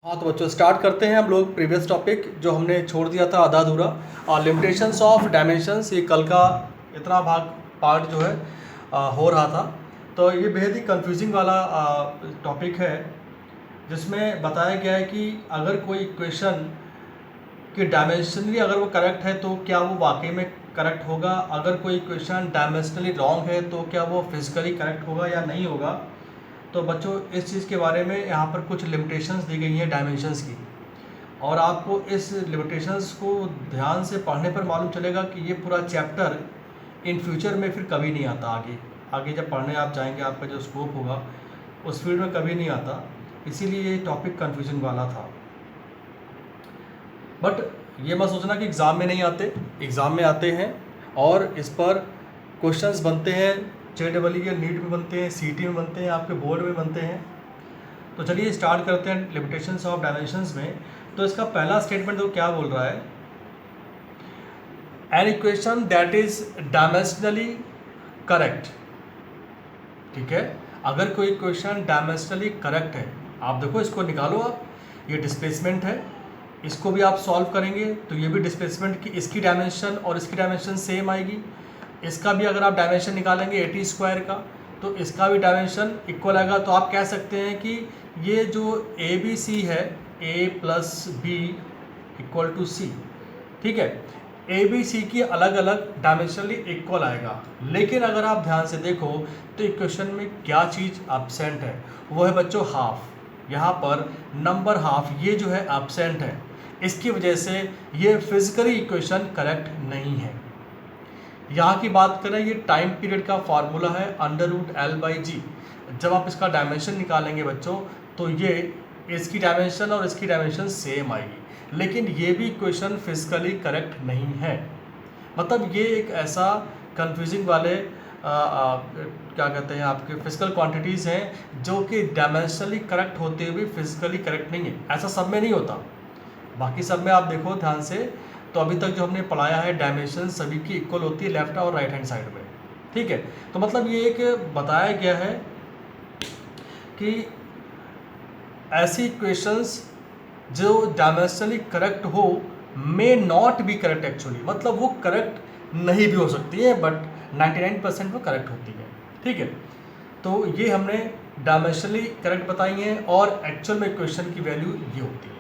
हाँ तो बच्चों स्टार्ट करते हैं हम लोग प्रीवियस टॉपिक जो हमने छोड़ दिया था आधा अधूरा। और लिमिटेशंस ऑफ डायमेंशंस, ये कल का इतना पार्ट जो है हो रहा था। तो ये बेहद ही कंफ्यूजिंग वाला टॉपिक है, जिसमें बताया गया है कि अगर कोई इक्वेशन कि डायमेंशनली अगर वो करेक्ट है तो क्या वो वाकई में करेक्ट होगा, अगर कोई इक्वेशन डायमेंशनली रॉन्ग है तो क्या वो फिजिकली करेक्ट होगा या नहीं होगा। तो बच्चों इस चीज़ के बारे में यहाँ पर कुछ लिमिटेशंस दी गई हैं डायमेंशंस की, और आपको इस लिमिटेशंस को ध्यान से पढ़ने पर मालूम चलेगा कि ये पूरा चैप्टर इन फ्यूचर में फिर कभी नहीं आता। आगे आगे जब पढ़ने आप जाएंगे, आपका जो स्कोप होगा उस फील्ड में कभी नहीं आता, इसीलिए ये टॉपिक कन्फ्यूजन वाला था। बट ये मत सोचना कि एग्ज़ाम में नहीं आते, एग्ज़ाम में आते हैं और इस पर क्वेश्चंस बनते हैं। JEE के नीट में बनते हैं, CT में बनते हैं, आपके बोर्ड में बनते हैं। तो चलिए स्टार्ट करते हैं लिमिटेशंस ऑफ डायमेंशंस में। तो इसका पहला स्टेटमेंट तो क्या बोल रहा है, an equation that is dimensionally correct. ठीक है, अगर कोई इक्वेशन डायमेंशनली करेक्ट है, आप देखो इसको निकालो आप, ये डिस्प्लेसमेंट है, इसको भी आप सॉल्व करेंगे तो ये भी डिस्प्लेसमेंट की इसकी डायमेंशन और इसकी डायमेंशन सेम आएगी। इसका भी अगर आप डायमेंशन निकालेंगे 80 स्क्वायर का तो इसका भी डायमेंशन इक्वल आएगा। तो आप कह सकते हैं कि ये जो ABC है, A + B = C, ठीक है, ABC की अलग अलग डायमेंशनली इक्वल आएगा। लेकिन अगर आप ध्यान से देखो तो इक्वेशन में क्या चीज़ एब्सेंट है, वो है बच्चों हाफ। यहाँ पर नंबर हाफ ये जो है एब्सेंट है, इसकी वजह से ये फिजिकली इक्वेशन करेक्ट नहीं है। यहाँ की बात करें, ये टाइम पीरियड का फार्मूला है √L/G। जब आप इसका डायमेंशन निकालेंगे बच्चों तो ये इसकी डायमेंशन और इसकी डायमेंशन सेम आएगी, लेकिन ये भी इक्वेशन फिजिकली करेक्ट नहीं है। मतलब ये एक ऐसा कंफ्यूजिंग वाले क्या कहते हैं आपके फिजिकल क्वांटिटीज़ हैं जो कि डायमेंशनली करेक्ट होते हुए फिजिकली करेक्ट नहीं है। ऐसा सब में नहीं होता, बाकी सब में आप देखो ध्यान से, तो अभी तक जो हमने पढ़ाया है डायमेंशन सभी की इक्वल होती है लेफ्ट और राइट हैंड साइड में। ठीक है, तो मतलब ये एक बताया गया है कि ऐसी इक्वेशंस जो डायमेंशनली करेक्ट हो may not be correct actually, मतलब वो करेक्ट नहीं भी हो सकती है बट 99% वो करेक्ट होती है। ठीक है, तो ये हमने डायमेंशनली करेक्ट बताई हैं और एक्चुअल में इक्वेशन की वैल्यू ये होती है।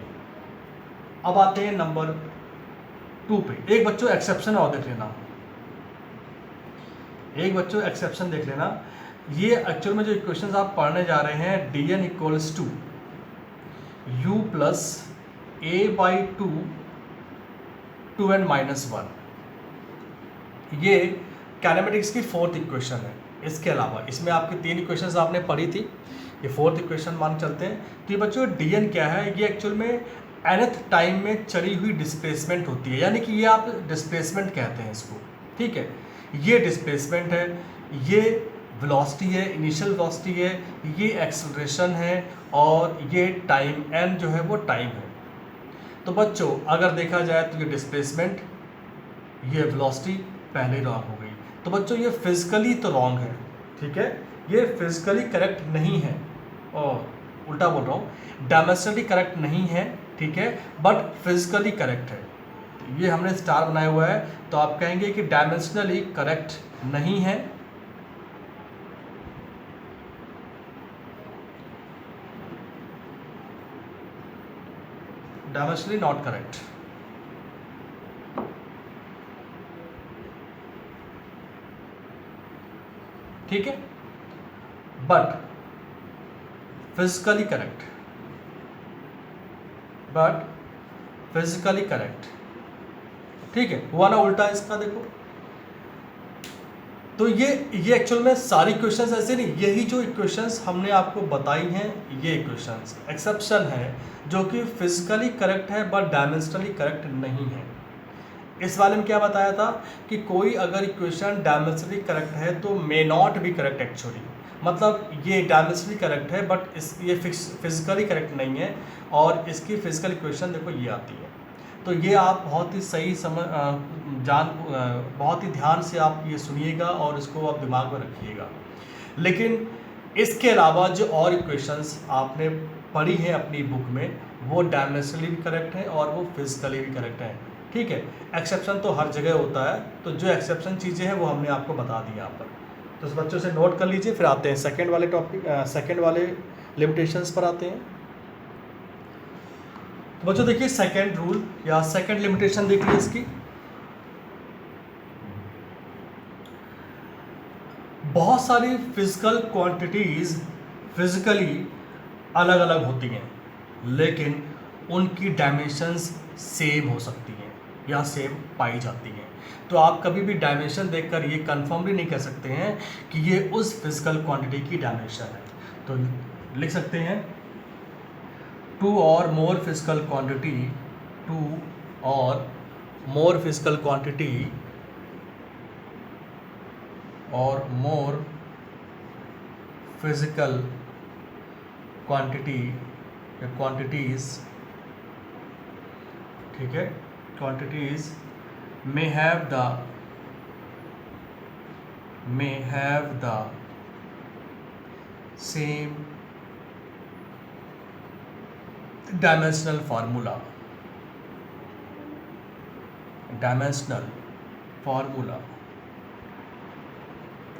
अब आते हैं नंबर 2 पे। एक बच्चों एक्सेप्शन और देख लेना, एक बच्चों एक्सेप्शन देख लेना। ये एक्चुअल में जो इक्वेशंस आप पढ़ने जा रहे हैं, dn = u + a/2 2n - 1, ये कैनेमेटिक्स की 4th इक्वेशन है। इसके अलावा इसमें आपकी 3 इक्वेशंस आपने पढ़ी थी, ये 4th इक्वेशन मान चलते हैं। तो ये बच्चों dn क्या है, ये एक्चुअल में nth टाइम में चली हुई डिस्प्लेसमेंट होती है, यानी कि ये आप डिस्प्लेसमेंट कहते हैं इसको। ठीक है, ये डिस्प्लेसमेंट है, ये वेलोसिटी है, इनिशियल वेलोसिटी है, ये एक्सेलरेशन है और ये टाइम n जो है वो टाइम है। तो बच्चों अगर देखा जाए तो ये डिस्प्लेसमेंट, ये वेलोसिटी पहले रॉन्ग हो गई। तो बच्चों ये फिजिकली तो रॉन्ग है, ठीक है, ये फिजिकली करेक्ट नहीं है, और उल्टा बोल रहा हूँ, डायमेंशनली करेक्ट नहीं है, ठीक है, बट फिजिकली करेक्ट है। ये हमने स्टार बनाया हुआ है, तो आप कहेंगे कि डायमेंशनली करेक्ट नहीं है, डायमेंशनली नॉट करेक्ट। ठीक है, but physically correct, but physically correct. ठीक है, हुआ ना उल्टा इसका, देखो। तो ये एक्चुअल में सारी इक्वेशंस ऐसे नहीं, यही जो इक्वेशंस हमने आपको बताई हैं ये इक्वेशंस एक्सेप्शन है जो कि फिजिकली करेक्ट है बट डायमेंशनली करेक्ट नहीं है। इस वाले में क्या बताया था कि कोई अगर इक्वेशन डायमेंशनली करेक्ट है तो may not be correct actually, मतलब ये डायमेंशनली करेक्ट है बट ये फिजिकली करेक्ट नहीं है, और इसकी फिजिकल इक्वेशन देखो ये आती है। तो ये आप बहुत ही सही बहुत ही ध्यान से आप ये सुनिएगा और इसको आप दिमाग में रखिएगा। लेकिन इसके अलावा जो और इक्वेशंस आपने पढ़ी है अपनी बुक में वो डायमेंशनली भी करेक्ट है और वो फिजिकली भी करेक्ट है। ठीक है, एक्सेप्शन तो हर जगह होता है, तो जो एक्सेप्शन चीज़ें हैं वो हमने आपको बता दी यहाँ पर। तो इस बच्चों से नोट कर लीजिए, फिर आते हैं सेकंड वाले टॉपिक, सेकंड वाले लिमिटेशंस पर आते हैं। तो बच्चों देखिए सेकंड रूल या सेकंड लिमिटेशन देखिए इसकी, बहुत सारी फिजिकल क्वांटिटीज़ फिजिकली अलग अलग होती हैं लेकिन उनकी डायमेंशंस सेम हो सकती हैं या सेम पाई जाती हैं। तो आप कभी भी डायमेंशन देखकर ये कंफर्मली नहीं कह सकते हैं कि ये उस फिजिकल क्वांटिटी की डायमेंशन है। तो लिख सकते हैं टू और मोर फिजिकल क्वांटिटी, टू और मोर फिजिकल क्वांटिटी और मोर फिजिकल क्वांटिटी या क्वांटिटीज़, ठीक है, quantities may have the same dimensional formula,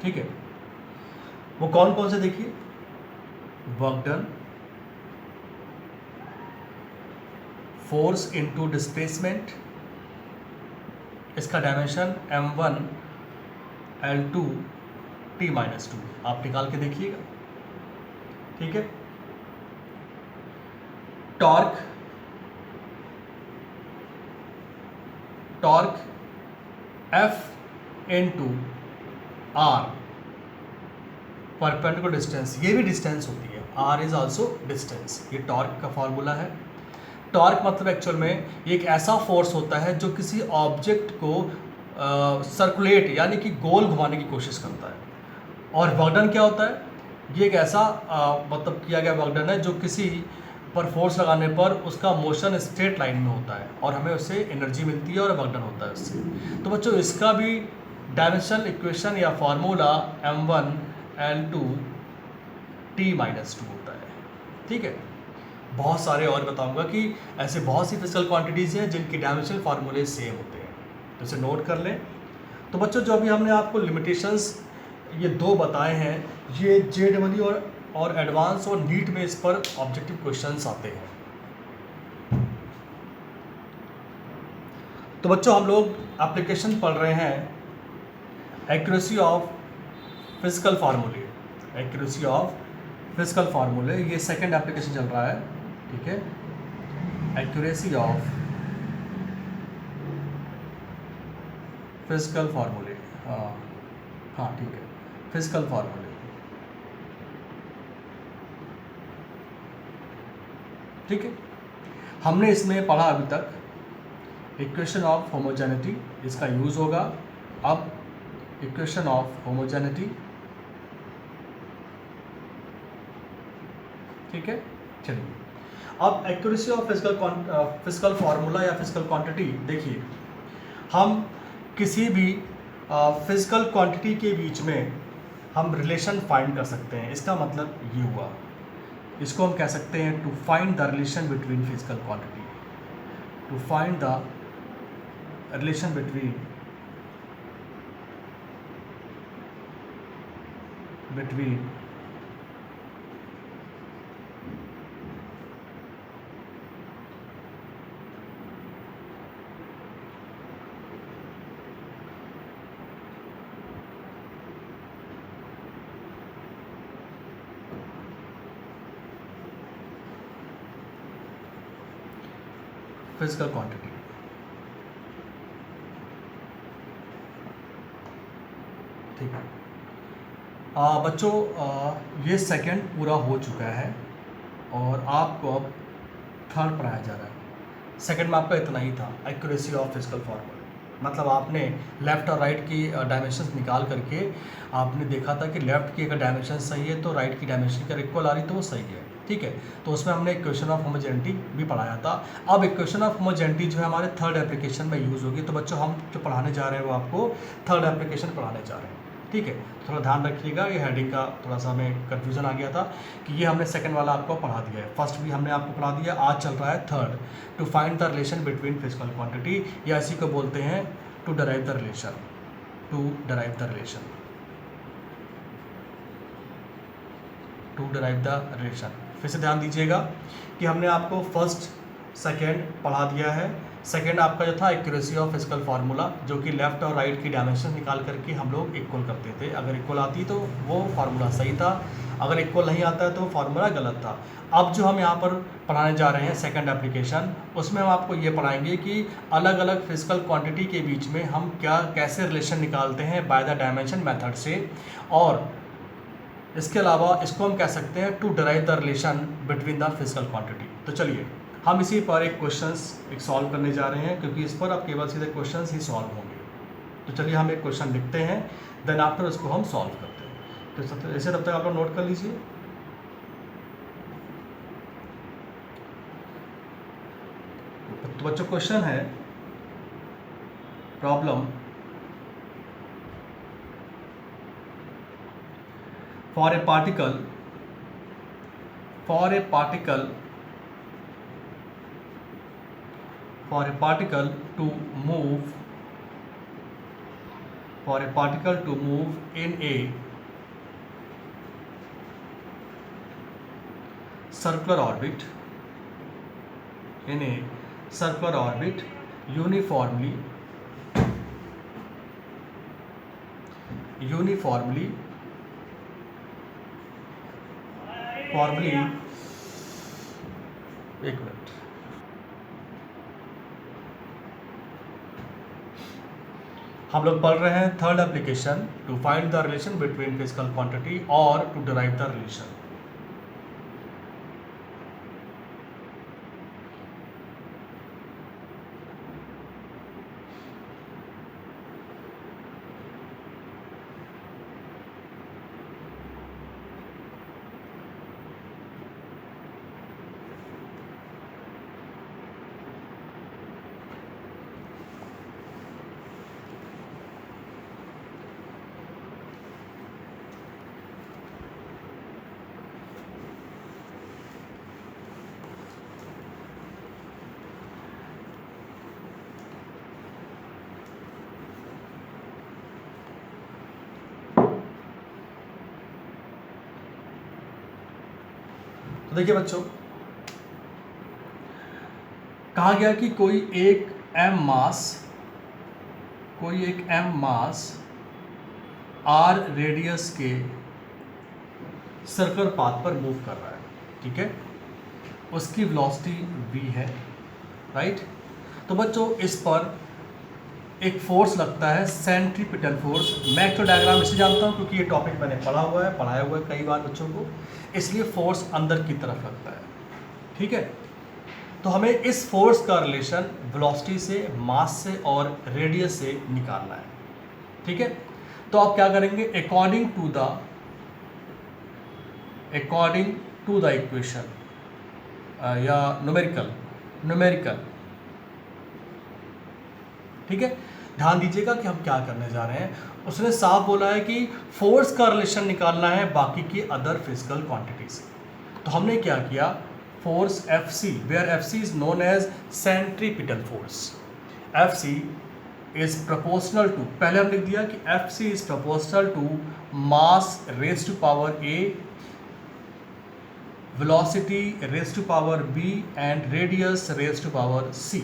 ठीक है। वो कौन कौन से देखिए, work done, force into displacement, इसका डायमेंशन m1 L2 T-2, आप निकाल के देखिएगा। ठीक है, torque F into R, perpendicular distance, ये भी डिस्टेंस होती है, R इज आल्सो डिस्टेंस, ये टॉर्क का फॉर्मूला है। टॉर्क मतलब एक्चुअल में एक ऐसा फोर्स होता है जो किसी ऑब्जेक्ट को सर्कुलेट यानी कि गोल घुमाने की कोशिश करता है। और वर्क डन क्या होता है, ये एक ऐसा मतलब किया गया वर्क डन है जो किसी पर फोर्स लगाने पर उसका मोशन स्ट्रेट लाइन में होता है और हमें उससे एनर्जी मिलती है और वर्क डन होता है उससे। तो बच्चों इसका भी डायमेंशनल इक्वेशन या फार्मूला m1 L2 T-2 होता है। ठीक है, बहुत सारे और बताऊंगा कि ऐसे बहुत सी फिजिकल क्वांटिटीज़ हैं जिनके डायमेंशनल फार्मूले सेम होते हैं, तो इसे नोट कर लें। तो बच्चों जो अभी हमने आपको लिमिटेशंस ये दो बताए हैं, ये JEE और एडवांस और नीट में इस पर ऑब्जेक्टिव क्वेश्चंस आते हैं। तो बच्चों हम लोग एप्लीकेशन पढ़ रहे हैं एक्यूरेसी ऑफ फिजिकल फार्मूले, एक्यूरेसी ऑफ फिजिकल फार्मूले, ये सेकंड एप्लीकेशन चल रहा है। ठीक है, एक्यूरेसी ऑफ फिजिकल फार्मूले, हाँ ठीक है, फिजिकल फार्मूले। ठीक है, हमने इसमें पढ़ा अभी तक इक्वेशन ऑफ होमोजेनिटी, इसका यूज़ होगा। अब इक्वेशन ऑफ होमोजेनिटी, ठीक है। चलिए अब एक्यूरेसी ऑफ फिजिकल फार्मूला या फिजिकल क्वांटिटी देखिए, हम किसी भी फिजिकल क्वांटिटी के बीच में हम रिलेशन फाइंड कर सकते हैं। इसका मतलब ये हुआ, इसको हम कह सकते हैं to find the relation between physical quantity, to find the relation between physical quantity. ठीक है बच्चों, ये सेकंड पूरा हो चुका है और आपको अब थर्ड पढ़ाया जा रहा है। सेकंड में आपका इतना ही था, एक्यूरेसी ऑफ फिजिकल फार्मूला, मतलब आपने लेफ़्ट और राइट की डायमेंशंस निकाल करके आपने देखा था कि लेफ़्ट की अगर डायमेंशन सही है तो राइट की डायमेंशन अगर इक्वल आ रही तो वो सही है। ठीक है, तो उसमें हमने इक्वेशन ऑफ होमोजेनिटी भी पढ़ाया था। अब इक्वेशन ऑफ होमोजेनिटी जो है हमारे थर्ड एप्लीकेशन में यूज़ होगी। तो बच्चों हम जो पढ़ाने जा रहे हैं वो आपको थर्ड एप्लीकेशन पढ़ाने जा रहे हैं। ठीक है, थोड़ा ध्यान रखिएगा, ये हेडिंग का थोड़ा सा हमें कन्फ्यूज़न आ गया था कि ये हमने सेकंड वाला आपको पढ़ा दिया है, फर्स्ट भी हमने आपको पढ़ा दिया, आज चल रहा है third, to find the relation between physical quantity, या इसी को बोलते हैं to derive the relation, to derive the relation, to derive the relation. फिर से ध्यान दीजिएगा कि हमने आपको फर्स्ट सेकेंड पढ़ा दिया है। सेकेंड आपका जो था एक्यूरेसी ऑफ फिजिकल फार्मूला, जो कि लेफ्ट और राइट की डायमेंशन निकाल करके हम लोग इक्वल करते थे, अगर इक्वल आती तो वो फार्मूला सही था, अगर इक्वल नहीं आता है तो फार्मूला गलत था। अब जो हम यहाँ पर पढ़ाने जा रहे हैं सेकंड एप्लीकेशन, उसमें हम आपको ये पढ़ाएंगे कि अलग अलग फिजिकल क्वांटिटी के बीच में हम कैसे रिलेशन निकालते हैं बाय द डायमेंशन मेथड से, और इसके अलावा इसको हम कह सकते हैं to derive the relation between the physical quantity. तो चलिए हम इसी पर एक क्वेश्चंस एक सॉल्व करने जा रहे हैं, क्योंकि इस पर अब केवल सीधे क्वेश्चंस ही सॉल्व होंगे। तो चलिए हम एक क्वेश्चन लिखते हैं, देन आफ्टर उसको हम सॉल्व करते हैं। तो ऐसे तब तक आप लोग नोट कर लीजिए। तो बच्चों क्वेश्चन है, problem for a particle to move in a circular orbit uniformly एक मिनट, हम लोग पढ़ रहे हैं third application, to find the relation between physical quantity और टू डिराइव द रिलेशन। तो देखिए बच्चों, कहा गया कि कोई एक एम मास आर रेडियस के सर्कुलर पाथ पर मूव कर रहा है, ठीक है, उसकी वेलोसिटी v है, राइट। तो बच्चों इस पर एक फोर्स लगता है, सेंट्रीपिटल फोर्स। मैं एक्चुअल डायग्राम इसलिए जानता हूँ क्योंकि ये टॉपिक मैंने पढ़ाया हुआ है कई बार बच्चों को, इसलिए फोर्स अंदर की तरफ लगता है, ठीक है। तो हमें इस फोर्स का रिलेशन वेलोसिटी से, मास से और रेडियस से निकालना है, ठीक है। तो आप क्या करेंगे, अकॉर्डिंग टू द इक्वेशन या न्यूमेरिकल, ठीक है। ध्यान दीजिएगा कि हम क्या करने जा रहे हैं। उसने साफ बोला है कि फोर्स का रिलेशन निकालना है बाकी की अदर फिजिकल क्वांटिटी से। तो हमने क्या किया, force Fc, where Fc is known as centripetal force, Fc is proportional to, पहले हम लिख दिया कि Fc is proportional to mass raise to power a, velocity raise to power b and radius raise to power c,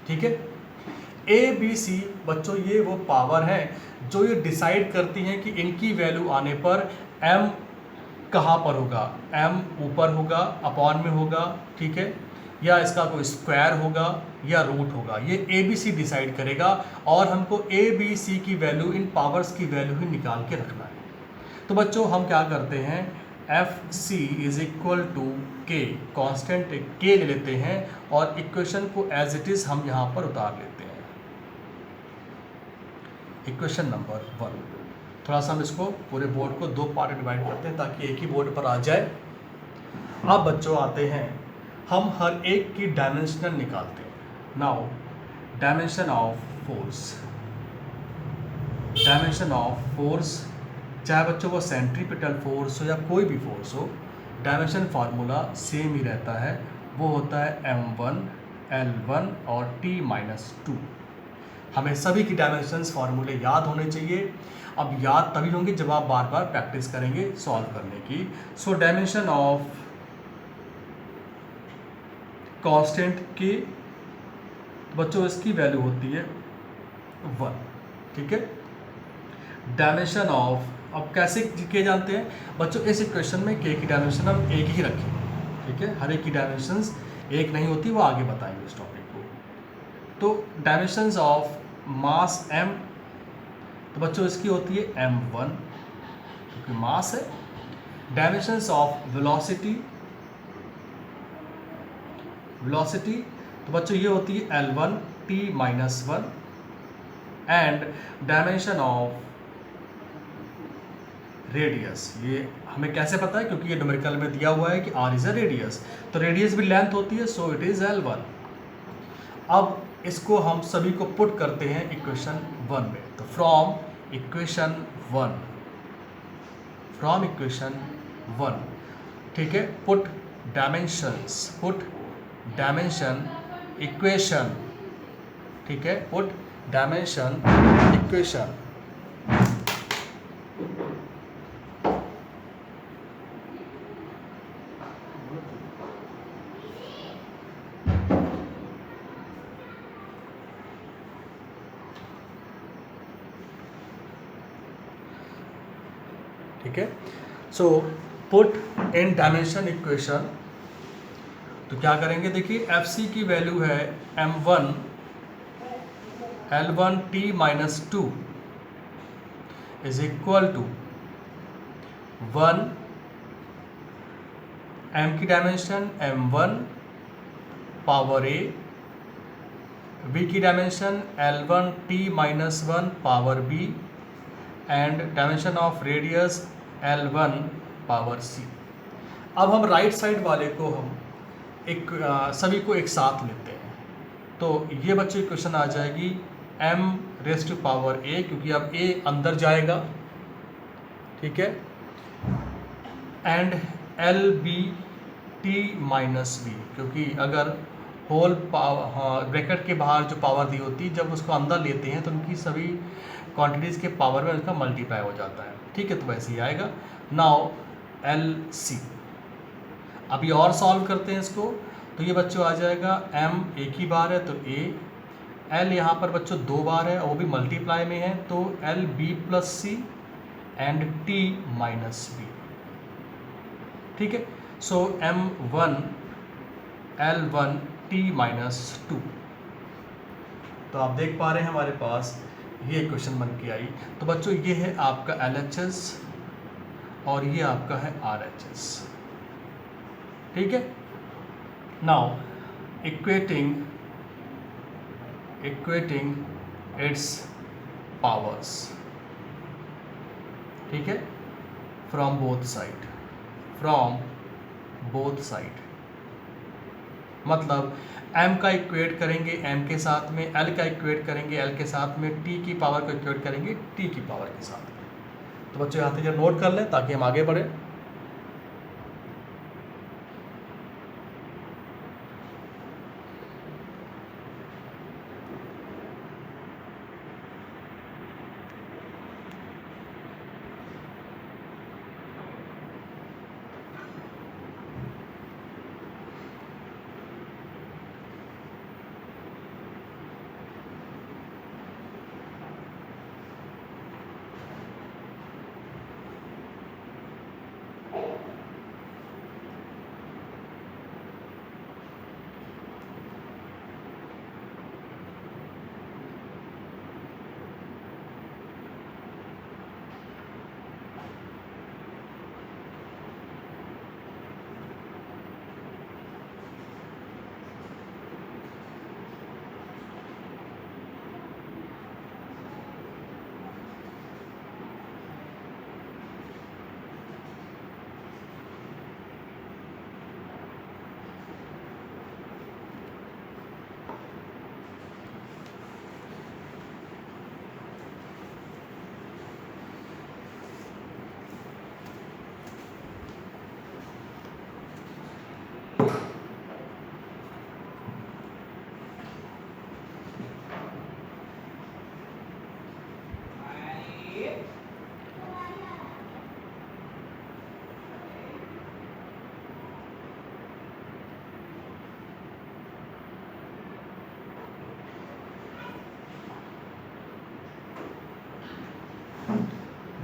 ठीक है। A B C बच्चों ये वो पावर है जो ये डिसाइड करती हैं कि इनकी वैल्यू आने पर m कहाँ पर होगा, m ऊपर होगा, अपॉन में होगा, ठीक है, या इसका कोई स्क्वायर होगा या रूट होगा, ये ए बी सी डिसाइड करेगा। और हमको ए बी सी की वैल्यू, इन पावर्स की वैल्यू ही निकाल के रखना है। तो बच्चों हम क्या करते हैं, F C is equal to K, constant K ले लेते हैं और इक्वेशन को एज इट इज़ हम यहाँ पर उतार लेते हैं। इक्वेशन नंबर 1, थोड़ा सा हम इसको पूरे बोर्ड को दो पार्ट डिवाइड करते हैं ताकि एक ही बोर्ड पर आ जाए। अब बच्चों आते हैं, हम हर एक की डायमेंशनल निकालते हैं। नाउ डायमेंशन ऑफ फोर्स चाहे बच्चों वो सेंट्रीपिटल फोर्स हो या कोई भी फोर्स हो, डायमेंशन फार्मूला सेम ही रहता है, वो होता है m1 l1 और t-2। हमें सभी की डायमेंशंस फार्मूले याद होने चाहिए। अब याद तभी होंगे जब आप बार बार प्रैक्टिस करेंगे सॉल्व करने की। सो डायमेंशन ऑफ कांस्टेंट के बच्चों इसकी वैल्यू होती है 1, ठीक है। डायमेंशन ऑफ, अब कैसे के जानते हैं बच्चों, इस इक्वेशन में के की डायमेंशन हम एक ही रखें, ठीक है। हर एक की डायमेंशंस एक नहीं होती, वो आगे बताएंगे इस टॉपिक को। तो डायमेंशंस ऑफ मास m, तो बच्चों इसकी होती है m1 क्योंकि मास है। डायमेंशंस ऑफ वेलोसिटी, वेलोसिटी तो बच्चों ये होती है l1 t-1। And dimension of radius, ये हमें कैसे पता है, क्योंकि ये न्यूमेरिकल में दिया हुआ है कि r इज अ रेडियस, तो रेडियस भी लेंथ होती है, सो इट इज l1। अब इसको हम सभी को पुट करते हैं इक्वेशन 1 में। तो फ्रॉम इक्वेशन 1, ठीक है, पुट डायमेंशन इक्वेशन, ठीक है, पुट डायमेंशन इक्वेशन। ठीक है, so put in dimension equation, तो क्या करेंगे, देखिए FC की वैल्यू है m1 l1 t-2 is equal to 1, m की डायमेंशन m1 पावर a, v की डायमेंशन l1 t-1 पावर b, and dimension of radius l1 पावर c। अब हम राइट साइड वाले को हम सभी को एक साथ लेते हैं, तो ये बच्चों की क्वेश्चन आ जाएगी m⁻⁴ क्योंकि अब a अंदर जाएगा, ठीक है, एंड lb t-b, क्योंकि अगर होल पावर ब्रैकेट के बाहर जो पावर दी होती है, जब उसको अंदर लेते हैं तो उनकी सभी क्वांटिटीज़ के पावर में उसका मल्टीप्लाई हो जाता है, ठीक है, तो वैसे ही आएगा। नाउ LC, अभी और सॉल्व करते हैं इसको, तो ये बच्चों आ जाएगा m एक ही बार है तो a, l यहाँ पर बच्चों 2 बार है और वो भी मल्टीप्लाई में है, तो lb+c एंड t-b, ठीक है। सो m1 l1 t-2, तो आप देख पा रहे हैं हमारे पास ये क्वेश्चन बन के आई। तो बच्चों ये है आपका LHS और ये आपका है RHS, ठीक है। नाउ इक्वेटिंग इट्स पावर्स, ठीक है, फ्रॉम बोथ साइड, मतलब m का इक्वेट करेंगे m के साथ में, l का इक्वेट करेंगे l के साथ में, t की पावर को इक्वेट करेंगे t की पावर के साथ में। तो बच्चों यहाँ से नोट कर लें ताकि हम आगे बढ़ें।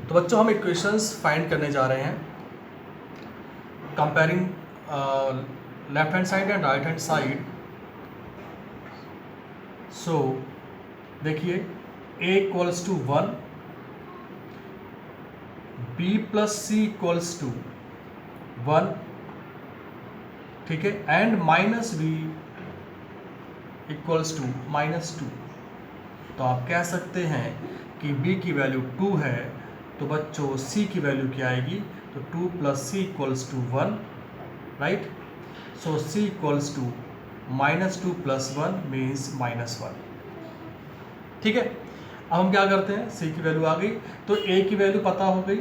तो बच्चों हम इक्वेशंस फाइंड करने जा रहे हैं comparing left hand side and right hand side. So देखिए a equals to 1, b plus C equals to 1, ठीक है, and minus b equals to -2। तो आप कह सकते हैं कि b की वैल्यू 2 है, तो बच्चों c की वैल्यू क्या आएगी, तो 2 plus C equals to 1, right. So c equals to -2 plus 1 means -1, ठीक है। अब हम क्या करते हैं, c की वैल्यू आ गई तो a की वैल्यू पता हो गई,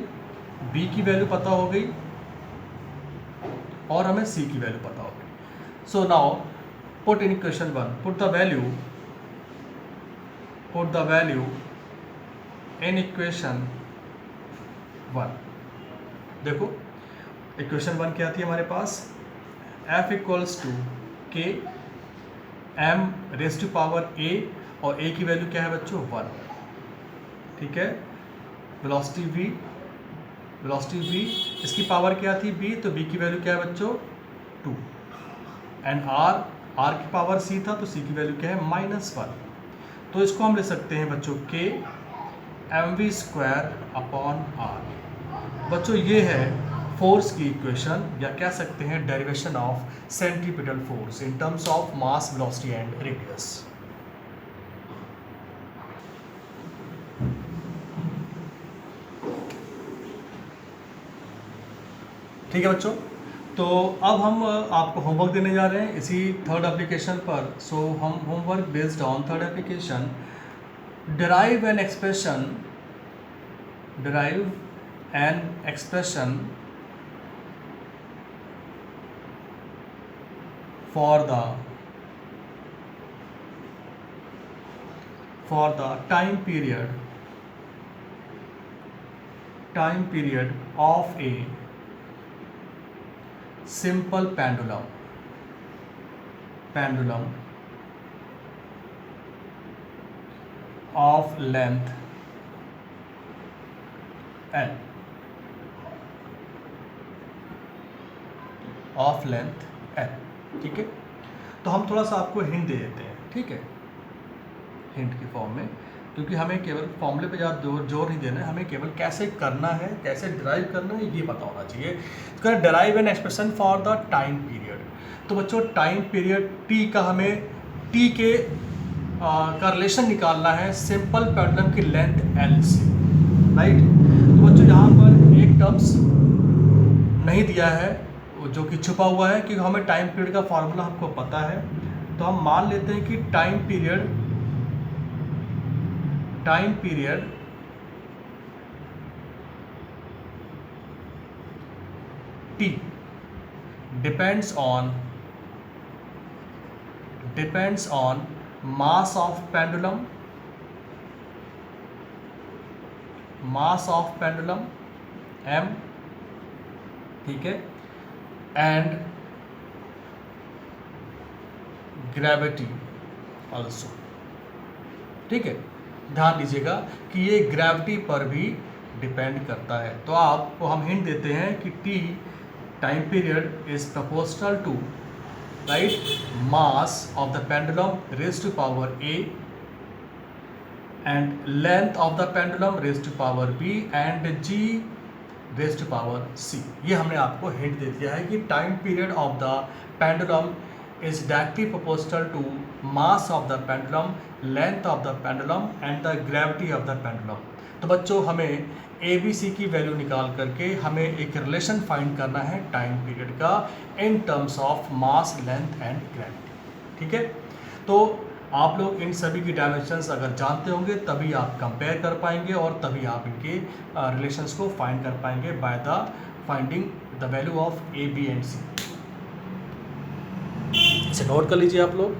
b की वैल्यू पता हो गई और हमें c की वैल्यू पता हो गई। So now put in equation 1, put the value in equation 1। देखो इक्वेशन 1 क्या थी हमारे पास, f equals to k m raise to power a, और a की वैल्यू क्या है बच्चों 1, ठीक है। वेलोसिटी v, इसकी पावर क्या थी b, तो b की वैल्यू क्या है बच्चों 2, एंड r की पावर c था तो c की वैल्यू क्या है -1। तो इसको हम ले सकते हैं बच्चों k mv² अपॉन r। बच्चों ये है फोर्स की इक्वेशन, या कह सकते हैं derivation of centripetal force in terms of mass, velocity and radius. ठीक है बच्चों, तो अब हम आपको होमवर्क देने जा रहे हैं इसी थर्ड एप्लीकेशन पर। सो हम homework based on third application, derive an expression for the time period of a simple pendulum of length L, ठीक है। तो हम थोड़ा सा आपको हिंट दे देते हैं, ठीक है, हिंट की फॉर्म में, क्योंकि हमें केवल फॉर्मूले पे ज़्यादा जोर नहीं देना है, हमें केवल कैसे करना है, कैसे डिराइव करना है ये पता होना चाहिए। तो derive an expression for the time period. तो बच्चों टाइम पीरियड t का, हमें t के का रिलेशन निकालना है सिंपल पेंडुलम की लेंथ l से, राइट। तो बच्चों यहाँ पर एक टर्म्स नहीं दिया है जो कि छुपा हुआ है, क्योंकि हमें टाइम पीरियड का फॉर्मूला हमको पता है। तो हम मान लेते हैं कि time period t depends on mass of pendulum m, ठीक है, एंड ग्रेविटी ऑल्सो, ठीक है। ध्यान दीजिएगा कि ये ग्रेविटी पर भी डिपेंड करता है। तो आपको हम हिंट देते हैं कि t time period is proportional to, right, mass of the pendulum raise to power a and length of the pendulum raise to power b and g raise to power c। ये हमने आपको hint दे दिया है कि time period of the pendulum is directly proportional to mass of the pendulum, length of the pendulum and the gravity of the pendulum। तो बच्चों हमें ABC की वैल्यू निकाल करके हमें एक रिलेशन फाइंड करना है टाइम पीरियड का in terms of mass, length and gravity, ठीक है। तो आप लोग इन सभी की डायमेंशंस अगर जानते होंगे तभी आप कंपेयर कर पाएंगे और तभी आप इनके रिलेशंस को फाइंड कर पाएंगे by the finding the value of A, B and C। इसे नोट कर लीजिए आप लोग।